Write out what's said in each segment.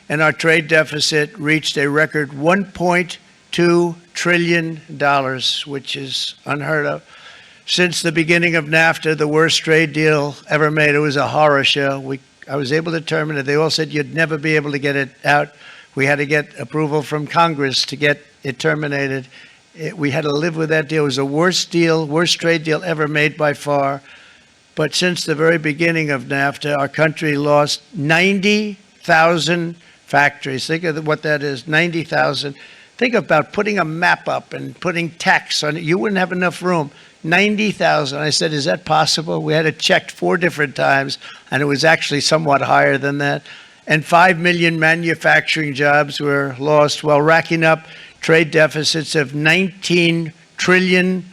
and our trade deficit reached a record $1.2 trillion, which is unheard of. Since the beginning of NAFTA, the worst trade deal ever made. It was a horror show. I was able to terminate it. They all said you'd never be able to get it out. We had to get approval from Congress to get it terminated. We had to live with that deal. It was the worst trade deal ever made by far. But since the very beginning of NAFTA, our country lost 90,000 factories. Think of what that is, 90,000. Think about putting a map up and putting tax on it. You wouldn't have enough room. 90,000. I said, is that possible? We had it checked 4 different times, and it was actually somewhat higher than that. And 5 million manufacturing jobs were lost while racking up trade deficits of $19 trillion.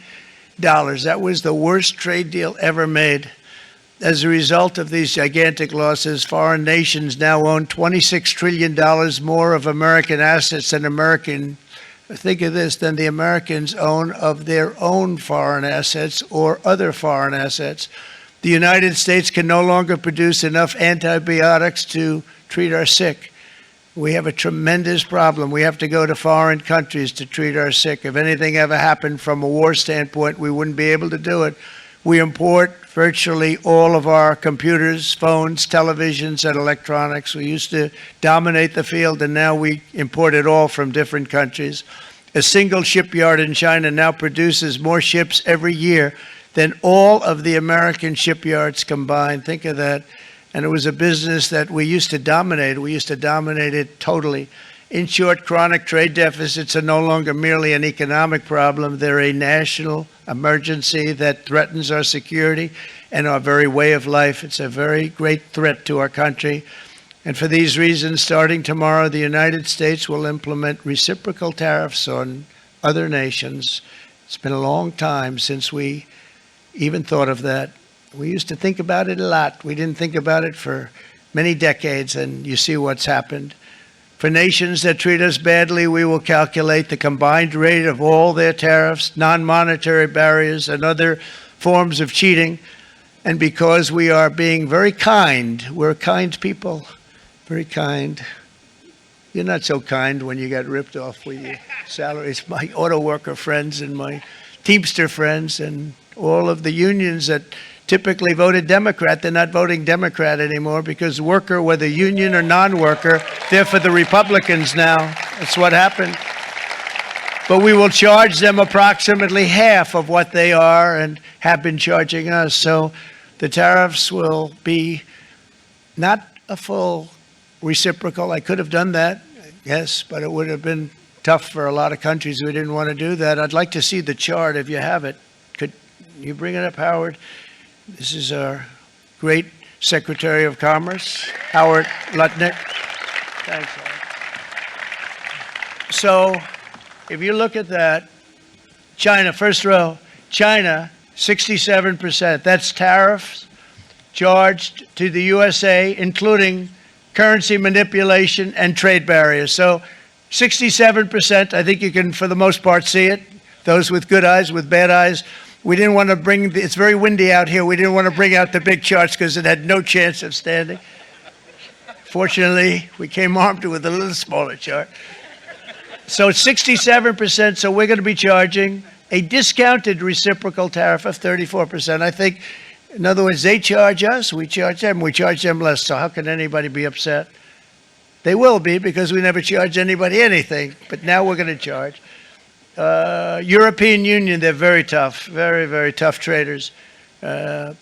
That was the worst trade deal ever made. As a result of these gigantic losses, foreign nations now own $26 trillion more of American assets than think of this, than the Americans own of their own foreign assets or other foreign assets. The United States can no longer produce enough antibiotics to treat our sick. We have a tremendous problem. We have to go to foreign countries to treat our sick. If anything ever happened from a war standpoint, we wouldn't be able to do it. We import virtually all of our computers, phones, televisions, and electronics. We used to dominate the field, and now we import it all from different countries. A single shipyard in China now produces more ships every year than all of the American shipyards combined. Think of that. And it was a business that we used to dominate. We used to dominate it totally. In short, chronic trade deficits are no longer merely an economic problem. They're a national emergency that threatens our security and our very way of life. It's a very great threat to our country. And for these reasons, starting tomorrow, the United States will implement reciprocal tariffs on other nations. It's been a long time since we even thought of that. We used to think about it a lot. We didn't think about it for many decades, and you see what's happened. For nations that treat us badly, we will calculate the combined rate of all their tariffs, non-monetary barriers, and other forms of cheating. And because we are being very kind, we're kind people, very kind. You're not so kind when you got ripped off with your salaries. My auto worker friends and my Teamster friends and all of the unions that typically voted Democrat, they're not voting Democrat anymore because worker, whether union or non-worker, they're for the Republicans now. That's what happened. But we will charge them approximately half of what they are and have been charging us. So the tariffs will be not a full reciprocal. I could have done that, yes, but it would have been tough for a lot of countries who didn't want to do that. I'd like to see the chart if you have it. Could you bring it up, Howard? This is our great Secretary of Commerce, Howard Lutnick. Thanks, Howard. So if you look at that, China, first row, China, 67%. That's tariffs charged to the USA, including currency manipulation and trade barriers. So 67%, I think you can, for the most part, see it. Those with good eyes, with bad eyes. We didn't want to bring, it's very windy out here. We didn't want to bring out the big charts because it had no chance of standing. Fortunately, we came armed with a little smaller chart. So it's 67%, so we're going to be charging a discounted reciprocal tariff of 34%. I think, in other words, they charge us, we charge them less. So how can anybody be upset? They will be because we never charge anybody anything, but now we're going to charge. European Union, they're very tough, very, very tough traders. You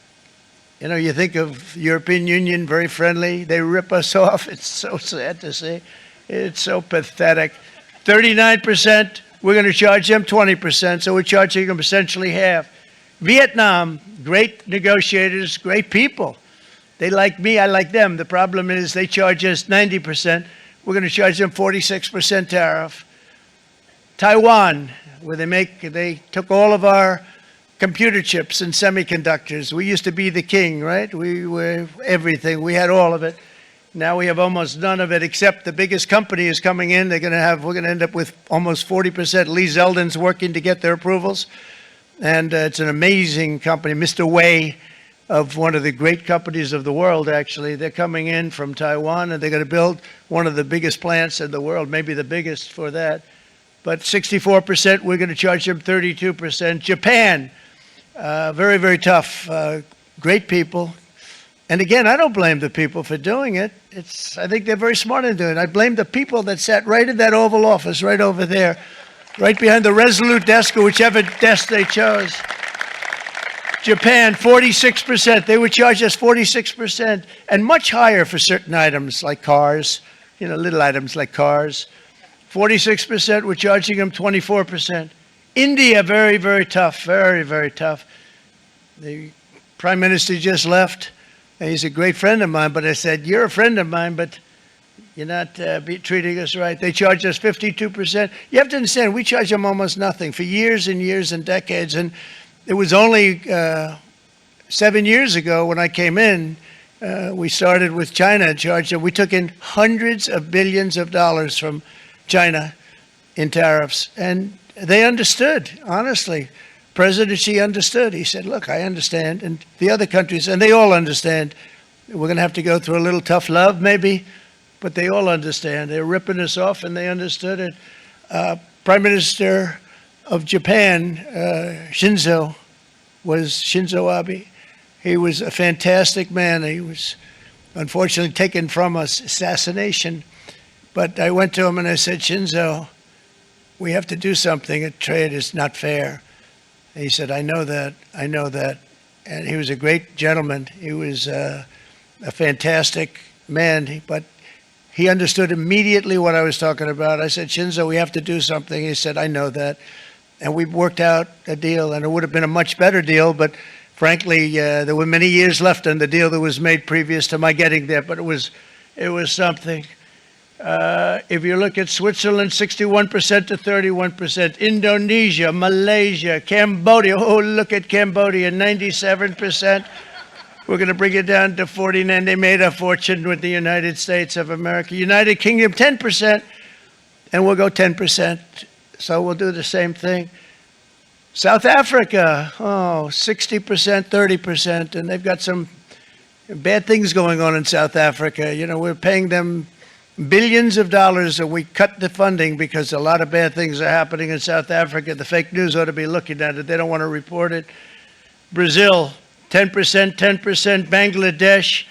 think of European Union, very friendly. They rip us off. It's so sad to see. It's so pathetic. 39%, we're going to charge them 20%, so we're charging them essentially half. Vietnam, great negotiators, great people. They like me, I like them. The problem is they charge us 90%. We're going to charge them 46% tariff. Taiwan, where they took all of our computer chips and semiconductors. We used to be the king, right? We were everything. We had all of it. Now we have almost none of it, except the biggest company is coming in. We're going to end up with almost 40%. Lee Zeldin's working to get their approvals. And it's an amazing company. Mr. Wei of one of the great companies of the world, actually. They're coming in from Taiwan, and they're going to build one of the biggest plants in the world, maybe the biggest for that. But 64%, we're going to charge them 32%. Japan, very, very tough, great people. And again, I don't blame the people for doing it. I think they're very smart in doing it. I blame the people that sat right in that Oval Office, right over there, right behind the Resolute desk or whichever desk they chose. Japan, 46%. They would charge us 46%, and much higher for certain items like cars, little items like cars. 46%, we're charging them 24%. India, very, very tough, very, very tough. The Prime Minister just left, and he's a great friend of mine, but I said, you're a friend of mine, but you're not treating us right. They charge us 52%. You have to understand, we charge them almost nothing for years and years and decades, and it was only 7 years ago when I came in, we started with China and charged them. We took in hundreds of billions of dollars from China in tariffs, and they understood, honestly. President Xi understood. He said, look, I understand, and the other countries, and they all understand. We're going to have to go through a little tough love, maybe, but they all understand. They're ripping us off, and they understood it. Prime Minister of Japan, Shinzo Abe. He was a fantastic man. He was unfortunately taken from us, assassination. But I went to him and I said, Shinzo, we have to do something. Trade is not fair. And he said, I know that. And he was a great gentleman. He was a fantastic man, but he understood immediately what I was talking about. I said, Shinzo, we have to do something. He said, I know that. And we worked out a deal, and it would have been a much better deal, but frankly, there were many years left on the deal that was made previous to my getting there, but it was something. If you look at Switzerland, 61% to 31%, Indonesia, Malaysia, Cambodia, oh, look at Cambodia, 97%. We're going to bring it down to 49. They made a fortune with the United States of America. United Kingdom, 10%, and we'll go 10%. So we'll do the same thing. South Africa, 60%, 30%, and they've got some bad things going on in South Africa. We're paying them billions of dollars, and we cut the funding because a lot of bad things are happening in South Africa. The fake news ought to be looking at it. They don't want to report it. Brazil, 10%, 10%. Bangladesh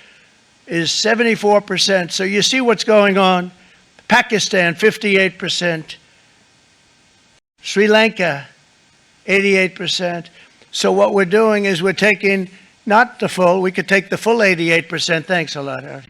is 74%. So you see what's going on. Pakistan, 58%. Sri Lanka, 88%. So what we're doing is we're taking not the full, we could take the full 88%. Thanks a lot, Aaron.